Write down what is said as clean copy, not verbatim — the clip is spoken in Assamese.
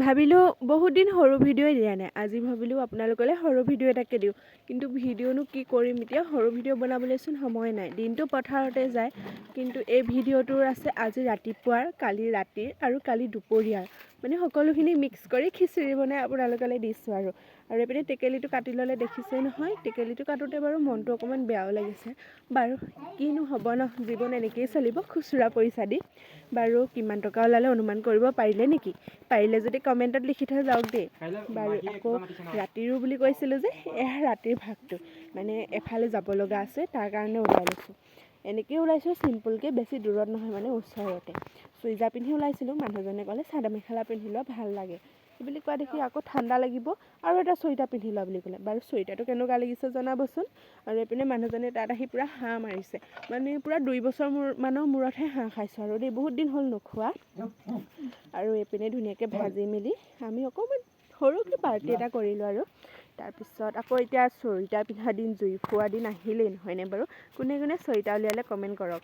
ভাবিলোঁ বহুত দিন সৰু ভিডিঅ'ই দিয়া নাই, আজি ভাবিলোঁ আপোনালোকলৈ সৰু ভিডিঅ' এটাকে দিওঁ। কিন্তু ভিডিঅ'নো কি কৰিম এতিয়া, সৰু ভিডিঅ' বনাবলৈচোন সময় নাই, দিনটো পথাৰতে যায়। কিন্তু এই ভিডিঅ'টোৰ আছে আজি ৰাতিপুৱাৰ, কালি ৰাতিৰ আৰু কালি দুপৰীয়াৰ, মানে সকলোখিনি মিক্স কৰি খিচিৰি বনাই আপোনালোকলৈ দিছোঁ আৰু এইপিনে টেকেলিটো কাটি ল'লে দেখিছেই নহয়। টেকেলিটো কাটোতে বাৰু মনটো অকণমান বেয়াও লাগিছে। বাৰু কিনো হ'ব ন, জীৱন এনেকৈয়ে চলিব খুচুৰা পইচা দি। বাৰু কিমান টকা ওলালে অনুমান কৰিব পাৰিলে নেকি? পাৰিলে যদি কমেণ্টত লিখি থৈ যাওক দেই। বাৰু আকৌ ৰাতিৰো বুলি কৈছিলোঁ যে, এয়া ৰাতিৰ ভাগটো, মানে এফালে যাব লগা আছে, তাৰ কাৰণে ওলাই লৈছোঁ। এনেকৈ ওলাইছোঁ চিম্পুলকৈ, বেছি দূৰত নহয়, মানে ওচৰতে। চুইজাৰ পিন্ধি ওলাইছিলোঁ, মানুহজনে ক'লে চাদৰ মেখেলা পিন্ধি লোৱা ভাল লাগে বুলি কোৱা দেখি আকৌ ঠাণ্ডা লাগিব আৰু এটা চুইজাৰ পিন্ধি লোৱা বুলি ক'লে। বাৰু চুইজাৰটো কেনেকুৱা লাগিছে জনাবচোন। আৰু এইপিনে মানুহজনে তাত আহি পূৰা হাঁহ মাৰিছে, মানে পূৰা 2 বছৰ মানৰ মূৰতহে হাঁহ খাইছোঁ আৰু দেই, বহুত দিন হ'ল নোখোৱা। আৰু এইপিনে ধুনীয়াকৈ ভাজি মেলি আমি অকণমান সৰুকৈ পাৰ্টি এটা কৰিলোঁ আৰু তাৰপিছত আকৌ এতিয়া চুইজাৰ পিন্ধা দিন, জুই ফুৰোৱা দিন আহিলেই নহয়নে বাৰু? কোনে কোনে চুইজাৰ উলিয়ালে কমেণ্ট কৰক।